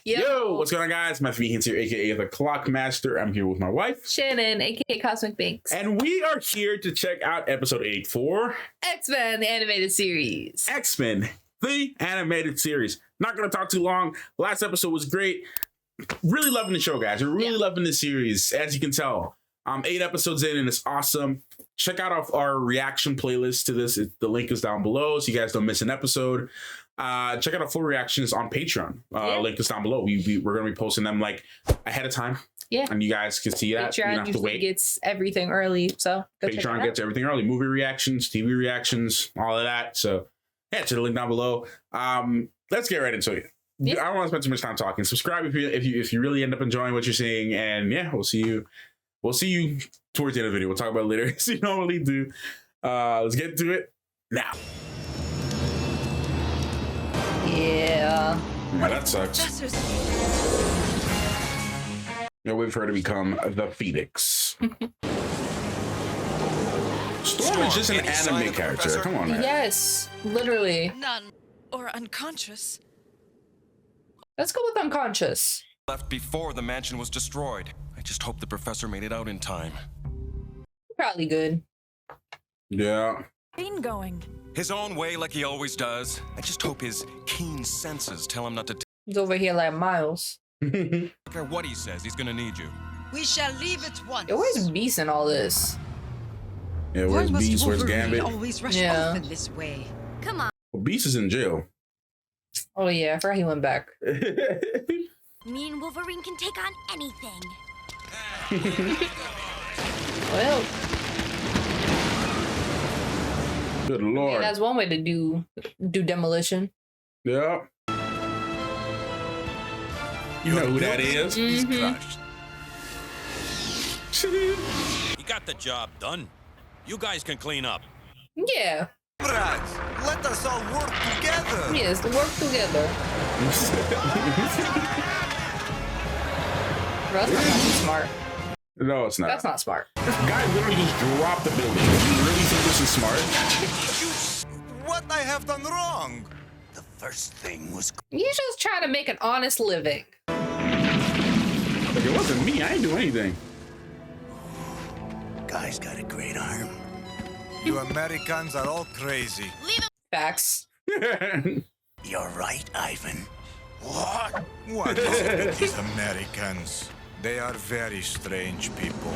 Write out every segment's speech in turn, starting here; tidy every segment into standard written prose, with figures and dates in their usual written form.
Yo, what's going on, guys? Matthew Hints here, aka the Clock Master. I'm here with my wife, Shannon, aka Cosmic Binks. and we are here to check out episode 84, Xmen, the animated series. Xmen, the animated series. Not going to talk too long. Last episode was great. Really loving the show, guys. We're really loving the series, as you can tell. 8 episodes in, and it's awesome. Check out our reaction playlist to this. The link is down below, so you guys don't miss an episode. Check out our full reactions on Patreon. Link is down below. We're going to be posting them like ahead of time. Yeah. And you guys can see that. Patreon usually gets everything early. So Patreon gets everything early. Movie reactions, TV reactions, all of that. So yeah, check the link down below. Let's get right into it. Yeah. I don't want to spend too much time talking. Subscribe if you really end up enjoying what you're seeing. And yeah, we'll see you towards the end of the video. We'll talk about it later, as we normally do. Let's get into it now. Yeah. That sucks. No, wait for her to become the Phoenix. Storm is just an anime character. Come on, man. Yes, literally. None or unconscious. Let's go with unconscious. Left before the mansion was destroyed. I just hope the professor made it out in time. Probably good. Yeah. Been going His own way, like he always does. I just hope his keen senses tell him not to. He's over here like Miles. No care what he says, he's gonna need you. We shall leave at once. Yo, where's Beast in all this? Yeah, where's Beast? Where's Gambit? Always rush off in this way. Come on. Well, Beast is in jail. Oh yeah, I forgot he went back. Me and Wolverine can take on anything. Well, good lord. yeah, that's one way to do demolition. Yeah. You know who that is? Mm-hmm. You got the job done. You guys can clean up. Yeah. Brats, let us all work together. Yes, work together. Russ is not smart. No, it's not. That's not smart. Guy literally just dropped the building. You really think this is smart? What I have done wrong? The first thing was... He's just trying to make an honest living. Like, it wasn't me. I ain't do anything. Guy's got a great arm. You Americans are all crazy. Facts. You're right, Ivan. What? What is it with these Americans? They are very strange people.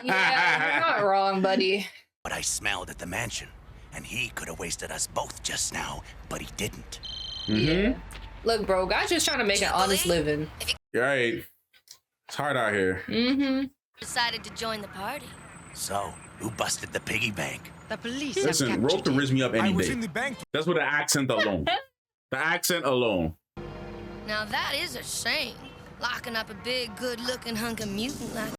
Yeah, you're not wrong, buddy. But I smelled at the mansion, and he could have wasted us both just now, but he didn't. Yeah. Look, bro, guy's just trying to make an honest living. You're right. It's hard out here. Mm-hmm. Decided to join the party. So, who busted the piggy bank? The police Listen, have Rope captured can you. riz me up any day. the bank. That's with the accent alone. The accent alone. Now that is a shame. Locking up a big, good-looking hunk of mutant like...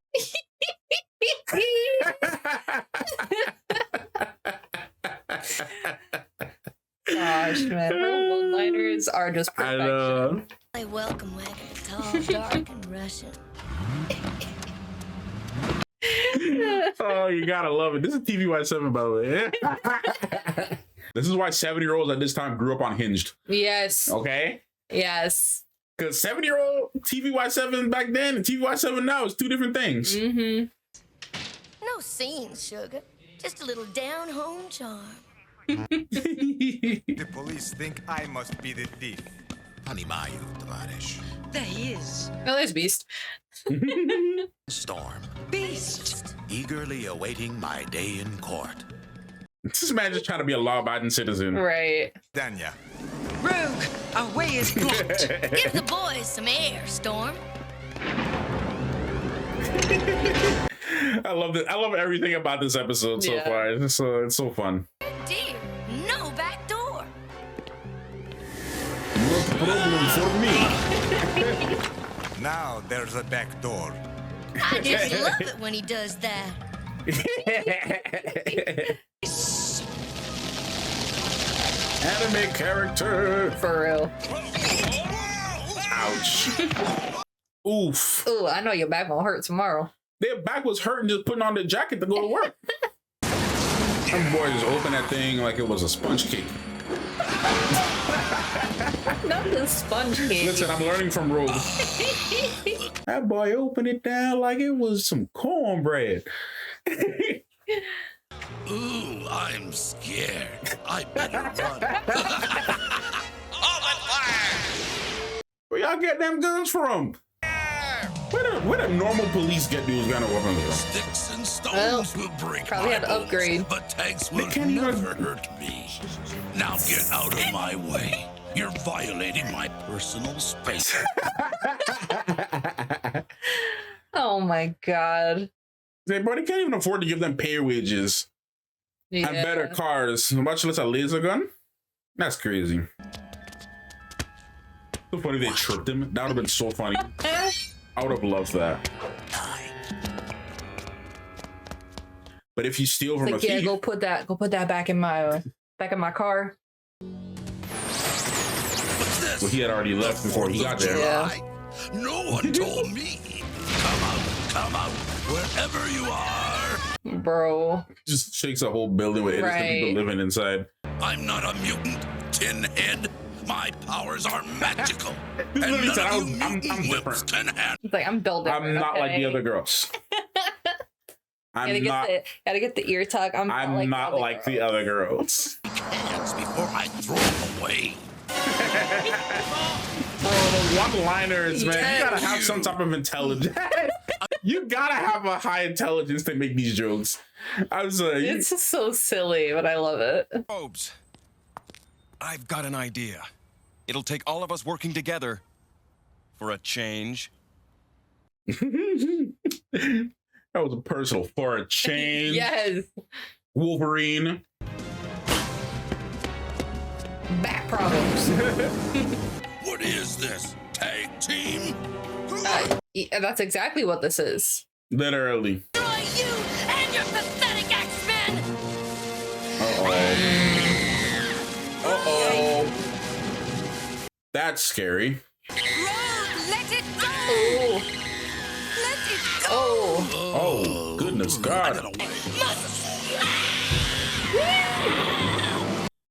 Gosh, man, little one-liners are just perfection. I know. A welcome wagon, tall, dark, and Russian. Oh, you gotta love it. This is TVY7, by the way. This is why 7-year-olds at this time grew up on Hinged. Yes. Okay? Yes. Because 7-year-old TVY7 back then and TVY7 now is 2 different things. Mm-hmm. No scenes, sugar. Just a little down-home charm. The police think I must be the thief. There he is. Oh, there's Beast. Storm, Beast. eagerly awaiting my day in court. This man just trying to be a law-abiding citizen. Right. Danya. Rogue, our way is blocked. Give the boys some air, Storm. I love it. I love everything about this episode so far. It's so fun. Dear, no back door. No problem for me. Now there's a back door. I just love it when he does that. Anime character. For real. Ouch. Oof. Ooh, I know your back won't hurt tomorrow. Their back was hurting just putting on the jacket to go to work. Some boy just opened that thing like it was a sponge cake. Not the sponge cake. Listen, I'm learning from Rogue. That boy opened it down like it was some cornbread. Ooh, I'm scared. I better run. Where y'all get them guns from? Where the normal police get those kind of weapons from? Sticks and stones will break probably my had to bones, upgrade. but tanks will can't even- never hurt me. Now get out of my way. You're violating my personal space. Oh my god. Say, bro, they can't even afford to give them pay wages and better cars, much less a laser gun. That's crazy. So funny they tricked him. That would have been so funny. I would have loved that. But if you steal from a Like, yeah, thief, go put that back in my car. well, he had already left before he got there. Yeah. No one told me. Come out, wherever you are. Bro. Just shakes a whole building with innocent Right. people living inside. I'm not a mutant, tin head. My powers are magical. This And literally none said, of you I'm mutant wimps different. can handle. It's like, I'm building. I'm not like the other girls. I'm not. Gotta get the ear tuck. I'm not like the other girls. Hands before I throw them away. Oh, the one-liners, man. Yes. You gotta have some type of intelligence. You gotta have a high intelligence to make these jokes. I'm sorry. It's just so silly, but I love it. Probes. I've got an idea. It'll take all of us working together for a change. That was a personal for a change. Yes. Wolverine. Back problems. What is this? Tag team? Yeah, that's exactly what this is. Literally. Destroy you and your pathetic X-Men! Uh-oh. That's scary. Rogue, let it go! Oh. Let it go! Oh. Oh, goodness God.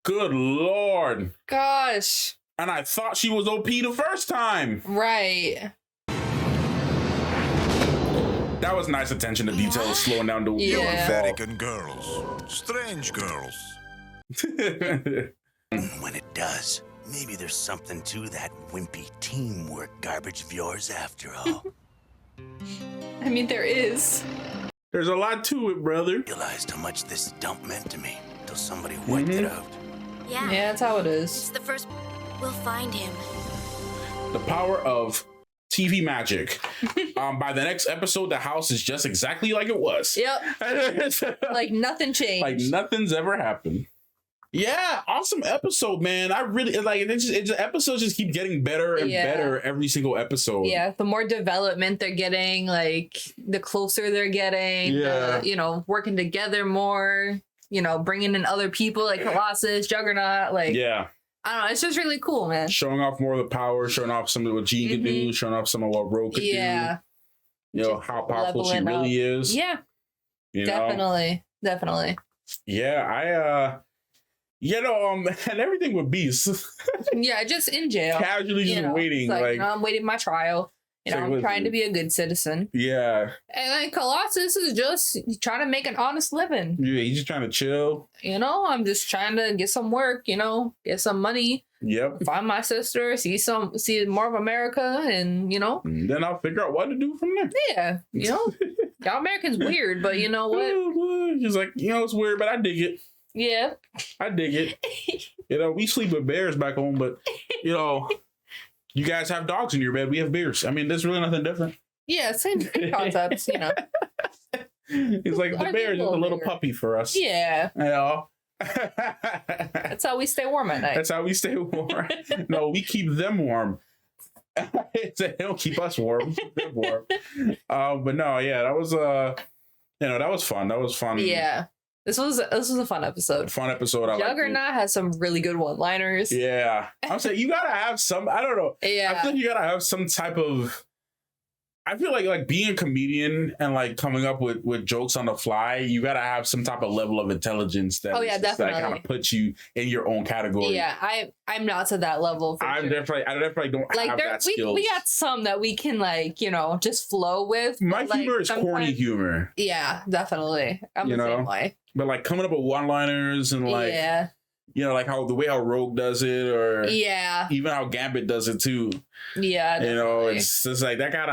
Good Lord. Gosh. And I thought she was OP the first time. Right. That was nice attention to detail, slowing down the Yeah. American girls. Strange girls. When it does, maybe there's something to that wimpy teamwork garbage of yours after all. I mean, there is. There's a lot to it, brother. Realized how much this dump meant to me until somebody wiped it out. Yeah, Yeah, that's how it it's is. the first. We'll find him. The power of TV magic. By the next episode, the house is just exactly like it was. Yep. Like nothing changed. Like nothing's ever happened. Yeah, awesome episode, man. I really like it. Episodes just keep getting better and Yeah. better every single episode. Yeah, the more development they're getting, like the closer they're getting, Yeah. working together more, bringing in other people like Colossus, Juggernaut, like, Yeah. I don't know, it's just really cool, man. Showing off more of the power, showing off some of what Jean can do, showing off some of what Rogue could Yeah, do. Just How powerful she leveling really is. yeah, You know? definitely. Yeah, and everything with Beast. Yeah, just in jail. Casually just waiting. it's Like, I'm waiting my trial. Say, I'm listen. trying to be a good citizen. yeah. And then Colossus is just trying to make an honest living. Yeah, he's just trying to chill. I'm just trying to get some work, get some money, Yep. find my sister, see more of America, and And then I'll figure out what to do from there. yeah, y'all Americans weird, but you know what? Oh, boy. He's like, it's weird, but I dig it. Yeah. I dig it. We sleep with bears back home, but you guys have dogs in your bed. We have bears. I mean, there's really nothing different. Yeah, same concepts, He's like, the Are bear is they just a little bigger? puppy for us. Yeah. That's That's how we stay warm at night. how we stay warm. No, we keep them warm. They don't keep us warm. We keep them warm. But no, yeah, that was that was fun. That was fun. Yeah. This was a fun episode. Fun episode. I liked it. Juggernaut has some really good one-liners. Yeah. I'm saying you gotta have some, I don't know. I Yeah. feel like you gotta have some type of, I feel like being a comedian and like coming up with jokes on the fly, you gotta have some type of level of intelligence that Definitely kind of puts you in your own category. Yeah, I'm not to that level. I definitely don't like have that skill. We got some that we can like, you know, just flow with. My humor is corny humor. Yeah, definitely. I'm the same way. But like coming up with one-liners and like you know, like the way how Rogue does it, or even how Gambit does it too. Yeah, definitely. You know, it's just like you gotta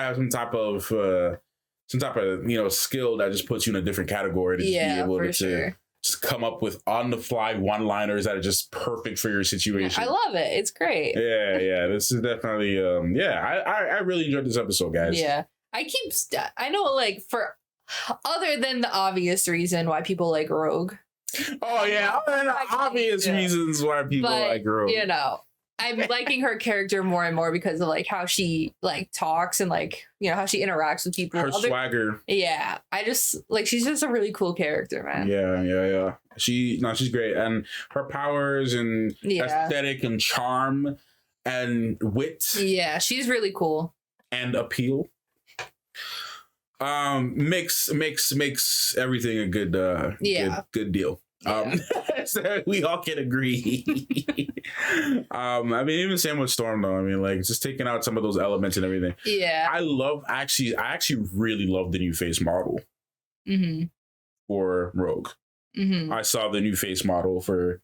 have some type of you know skill that just puts you in a different category to be able to just come up with on the fly one-liners that are just perfect for your situation. I love it. It's great. Yeah. This is definitely I really enjoyed this episode, guys. Yeah, I know like for other than the obvious reason why people like Rogue. Oh yeah, obvious reasons why people like Rogue. You know, I'm liking her character more and more because of like how she like talks and like, you know, how she interacts with people. Her swagger. Yeah, I just like she's just a really cool character, man. Yeah. She's great, and her powers and aesthetic and charm and wit. Yeah, she's really cool. And appeal. Makes everything a good good deal. So we all can agree. I mean, even same with Storm though. I mean, like just taking out some of those elements and everything. Yeah. I actually really love the new face model for Rogue. I saw the new face model for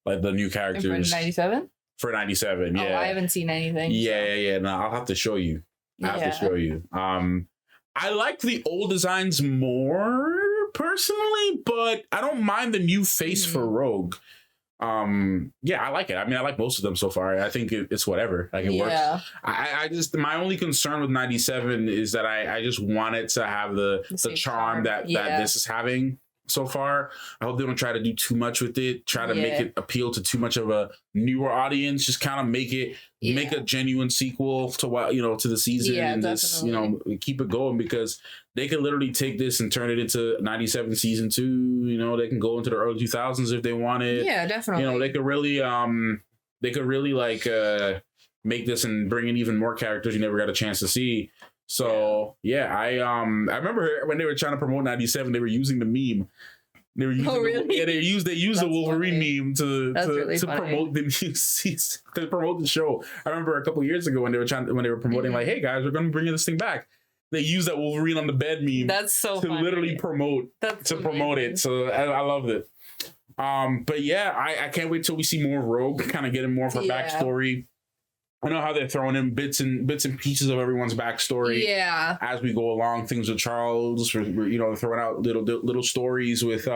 like the new characters. For 97? For 97, yeah. Oh, I haven't seen anything. Yeah. No, I'll have to show you. I like the old designs more personally, but I don't mind the new face for Rogue. I like it. I mean, I like most of them so far. I think it's whatever. Like it works. I just my only concern with 97 is that I just want it to have the charm that this is having so far. I hope they don't try to do too much with it. Try to make it appeal to too much of a newer audience. Just kind of make a genuine sequel to what to the season and just keep it going, because they could literally take this and turn it into 97 season 2. They can go into the early 2000s if they wanted. Yeah, definitely. They could really like make this and bring in even more characters you never got a chance to see. So I remember when they were trying to promote 97, they were using the meme. They were using they used the Wolverine meme to promote the new season, to promote the show. I remember a couple years ago when they were promoting like, hey guys, we're gonna bring this thing back. They used that Wolverine on the bed meme. That's so to funny. Literally promote it. So I loved it. But I can't wait till we see more of Rogue, kind of getting more of her backstory. I know how they're throwing in bits and pieces of everyone's backstory as we go along. Things with Charles, they're throwing out little stories with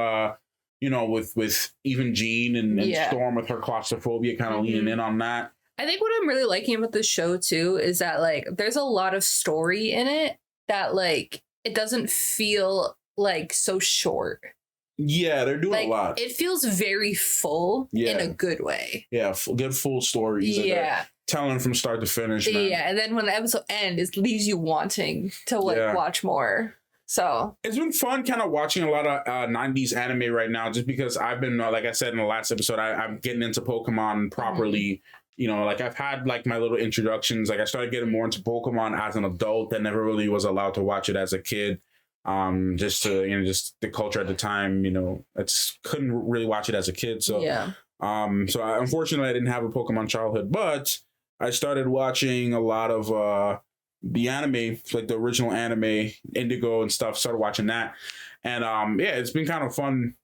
with even Jean and Storm with her claustrophobia, kind of leaning in on that. I think what I'm really liking about the show too is that like there's a lot of story in it that like it doesn't feel like so short. Yeah, they're doing a lot. It feels very full in a good way. Yeah, good full stories. Yeah. Telling from start to finish, man. Yeah, and then when the episode ends, it leaves you wanting to watch more. So it's been fun kind of watching a lot of 90s anime right now, just because I've been, like I said in the last episode, I'm getting into Pokemon properly. Like I've had like my little introductions. Like I started getting more into Pokemon as an adult and never really was allowed to watch it as a kid. Just to, just the culture at the time, couldn't really watch it as a kid. So, unfortunately I didn't have a Pokemon childhood, but I started watching a lot of the anime, like the original anime, Indigo and stuff. Started watching that, and it's been kind of fun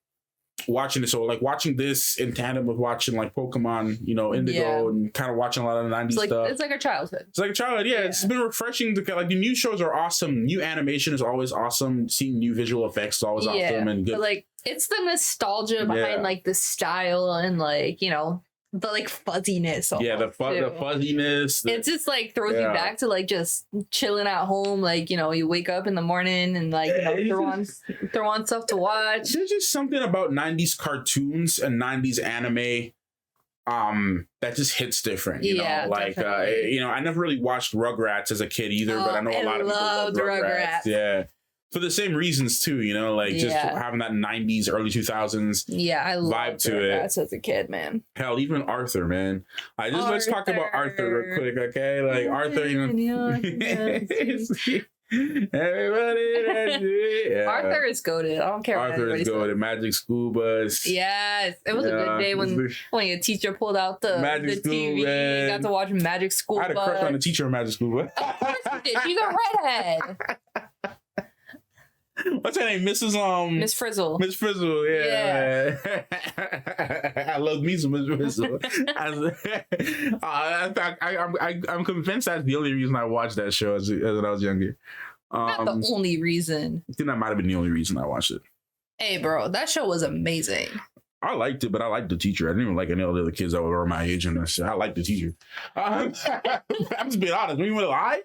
watching it. So like watching this in tandem with watching like Pokemon, Indigo, and kind of watching a lot of the 90s stuff. It's like a childhood. It's like a childhood. Yeah, it's been refreshing to like the new shows are awesome. New animation is always awesome. Seeing new visual effects is always awesome and good. But like it's the nostalgia behind like the style and like the like fuzziness. The fuzziness. It just like throws you back to like just chilling at home. Like, you wake up in the morning and like, throw on stuff to watch. There's just something about 90s cartoons and 90s anime that just hits different. I never really watched Rugrats as a kid either, but I know a lot of people love Rugrats. Yeah. for the same reasons too, you know, like just having that 90s, early 2000s I vibe to it. As a kid, man. Hell, even Arthur, man. Let's talk about Arthur real quick, okay? Like Arthur, you know. Everybody, Arthur is goated. I don't care. Arthur is goated. Magic School Bus. Yes, it was a good day when your teacher pulled out the TV. Man. Got to watch Magic School Bus. I had a crush on the teacher of Magic School Bus. Of course you did. She's a redhead. What's her name? Miss Frizzle. Miss Frizzle, yeah. I love me some Miss Frizzle. I'm convinced that's the only reason I watched that show as when I was younger. Not the only reason. I think that might have been the only reason I watched it. Hey, bro, that show was amazing. I liked it, but I liked the teacher. I didn't even like any of the other kids that were my age and that shit. I liked the teacher. I'm just being honest. When you want to lie?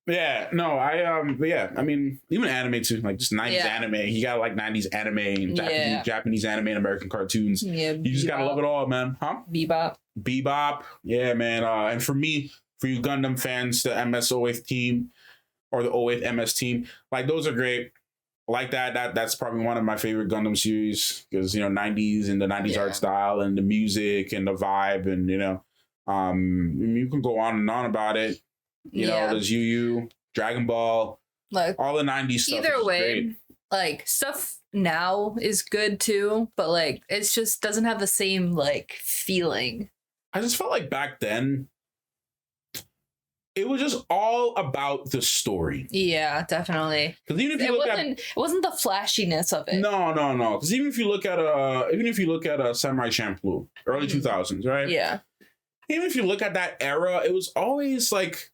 Yeah, no, I mean, even anime too, like just 90s anime. You got like 90s anime and Japanese anime and American cartoons. Yeah, you just gotta love it all, man. Huh? Bebop. Yeah, man. And for me, for you Gundam fans, the MS 08 team or the 08 MS team, like those are great. Like that's probably one of my favorite Gundam series because, you know, 90s and the 90s art style and the music and the vibe and, you know, you can go on and on about it. You know, there's Yu Dragon Ball, like all the 90s stuff. Either way, great. Like stuff now is good too, but like it's just doesn't have the same like feeling. I just felt like back then it was just all about the story. Yeah, definitely. Because even if you it wasn't the flashiness of it. No. Because even if you look at Samurai Champloo, early 2000s, right? Yeah. Even if you look at that era, it was always like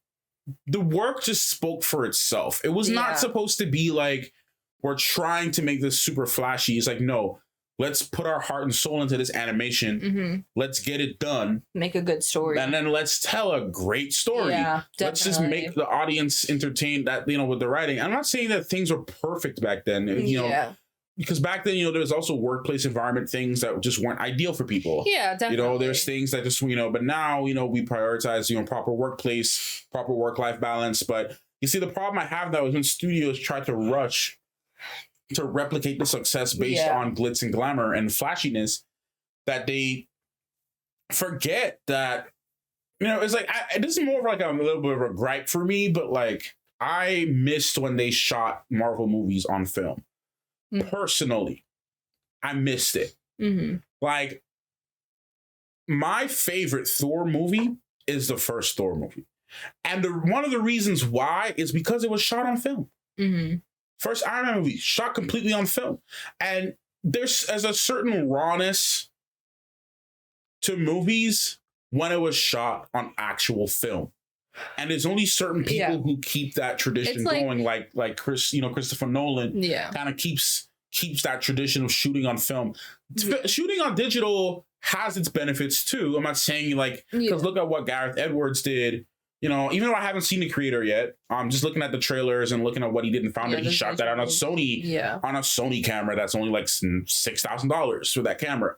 the work just spoke for itself. It was not supposed to be like we're trying to make this super flashy. It's like, no, let's put our heart and soul into this animation. Mm-hmm. Let's get it done. Make a good story. And then let's tell a great story. Yeah, let's just make the audience entertained that, you know, with the writing. I'm not saying that things were perfect back then, you know, because back then, you know, there was also workplace environment things that just weren't ideal for people. Yeah, definitely. You know, there's things that just, you know, but now, you know, we prioritize, you know, proper workplace, proper work-life balance. But you see, the problem I have though is when studios try to rush to replicate the success based on glitz and glamour and flashiness, that they forget that, you know, it's like, this is more of like a little bit of a gripe for me, but like, I missed when they shot Marvel movies on film. Personally, I missed it. Mm-hmm. Like, my favorite Thor movie is the first Thor movie. And one of the reasons why is because it was shot on film. Mm-hmm. First Iron Man movie, shot completely on film. And there's a certain rawness to movies when it was shot on actual film. And there's only certain people who keep that tradition going, like Christopher Nolan kind of keeps that tradition of shooting on film. Shooting on digital has its benefits too. I'm not saying because look at what Gareth Edwards did. You know, even though I haven't seen the creator yet, I'm just looking at the trailers and looking at what he did and found that he shot that on a Sony camera that's only like $6,000 for that camera,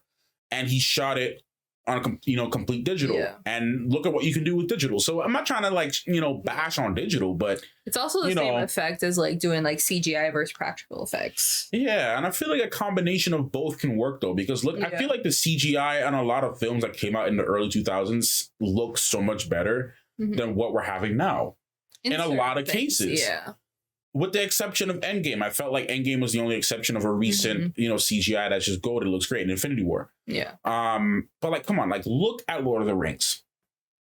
and he shot it on complete digital. And look at what you can do with digital. So I'm not trying to bash on digital, but it's also the same effect as like doing like CGI versus practical effects. Yeah, and I feel like a combination of both can work though, because I feel like the CGI on a lot of films that came out in the early 2000s looks so much better than what we're having now in a lot of cases. Yeah. With the exception of Endgame. I felt like Endgame was the only exception of a recent, CGI that's just gold. It looks great in Infinity War. Yeah. But like, come on, like look at Lord of the Rings.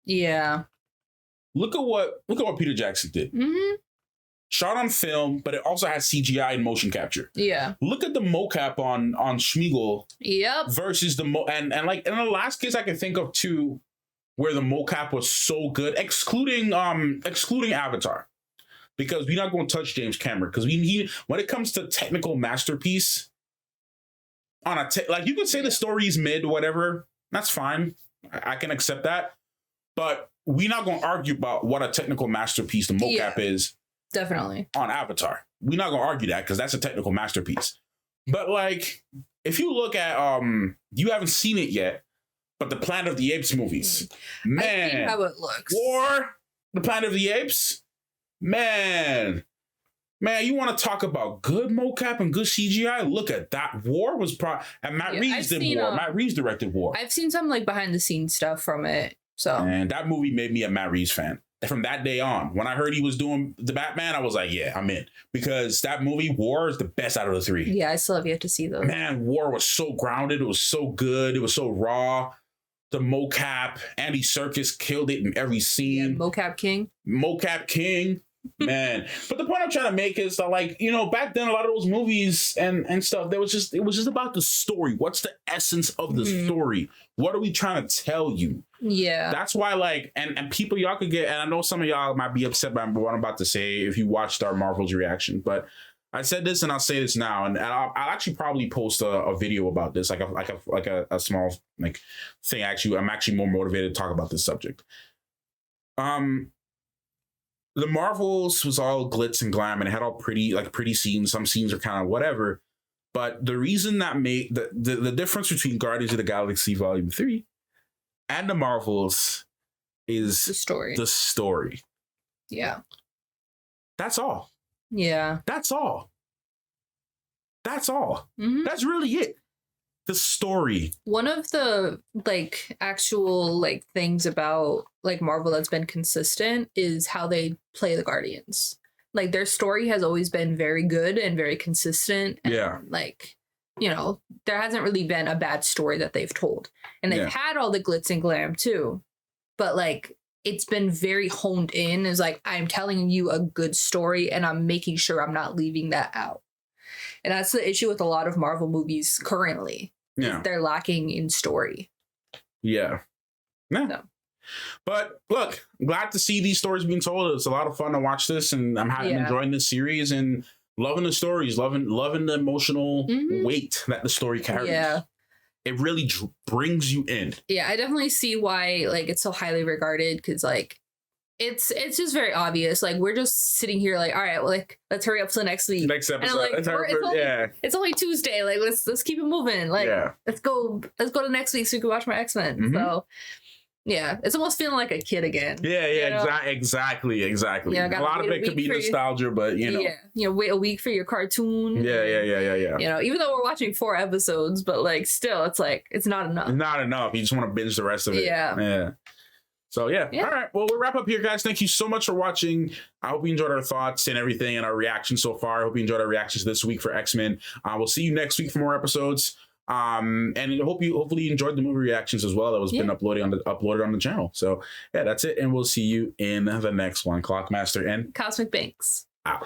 Yeah. Look at what Peter Jackson did. Mm-hmm. Shot on film, but it also has CGI and motion capture. Yeah. Look at the mocap on Schmeagol. Yep. Versus the and the last case I can think of too, where the mocap was so good, excluding Avatar. Because we're not going to touch James Cameron. Because when it comes to technical masterpiece, you could say the story's mid, whatever. That's fine. I can accept that. But we're not going to argue about what a technical masterpiece the mocap is. Definitely. On Avatar. We're not going to argue that because that's a technical masterpiece. But like, if you look at, you haven't seen it yet, but the Planet of the Apes movies, man. I see how it looks. Or the Planet of the Apes. Man, Man, you want to talk about good mocap and good CGI? Look at that. War was and Matt Reeves did War. Matt Reeves directed War. I've seen some like behind the scenes stuff from it. So and that movie made me a Matt Reeves fan. From that day on, when I heard he was doing the Batman, I was like, yeah, I'm in. Because that movie, War, is the best out of the three. Yeah, I still have yet to see those. Man, War was so grounded. It was so good. It was so raw. The mocap, Andy Serkis killed it in every scene. Yeah, Mocap King. Mocap King. Man. But the point I'm trying to make is that, like, you know, back then, a lot of those movies and stuff, it was just about the story. What's the essence of the story? What are we trying to tell you? Yeah. That's why, like, and people, y'all could get, and I know some of y'all might be upset by what I'm about to say if you watched our Marvel's reaction, but I said this and I'll say this now, and I'll actually probably post a video about this, like a small like thing. Actually, I'm actually more motivated to talk about this subject. The Marvels was all glitz and glam, and it had all pretty scenes. Some scenes are kind of whatever, but the reason that made the difference between Guardians of the Galaxy Volume 3 and the Marvels is The story. The story. Yeah. That's all. Yeah. That's all. That's all. Mhm. That's really it. The story. One of the like actual like things about like Marvel that's been consistent is how they play the Guardians. Like their story has always been very good and very consistent. And, Yeah. like, you know, there hasn't really been a bad story that they've told. And they've had all the glitz and glam too. But like it's been very honed in. Is like, I'm telling you a good story and I'm making sure I'm not leaving that out. And that's the issue with a lot of Marvel movies currently. Yeah. They're lacking in story. Yeah. Yeah. No. But look, I'm glad to see these stories being told. It's a lot of fun to watch this, and I'm enjoying this series and loving the stories, loving the emotional weight that the story carries. Yeah. It really brings you in. Yeah, I definitely see why like it's so highly regarded, because like it's just very obvious. Like we're just sitting here like, all right, well, like let's hurry up to the next week. Next episode. And like, it's only Tuesday. Like let's keep it moving. Like let's go to next week so we can watch my Xmen. So yeah, it's almost feeling like a kid again. Yeah, exactly. Yeah, a lot of it could be nostalgia, but you know. Wait a week for your cartoon. Yeah. You know, even though we're watching 4 episodes, but like still, it's like it's not enough. Not enough. You just want to binge the rest of it. Yeah. So yeah. All right. Well, we'll wrap up here, guys. Thank you so much for watching. I hope you enjoyed our thoughts and everything and our reactions so far. I hope you enjoyed our reactions this week for Xmen. We'll see you next week for more episodes. And hopefully you enjoyed the movie reactions as well that was been uploaded on the channel. So yeah, that's it. And we'll see you in the next one. Clockmaster and Cosmic Banks out.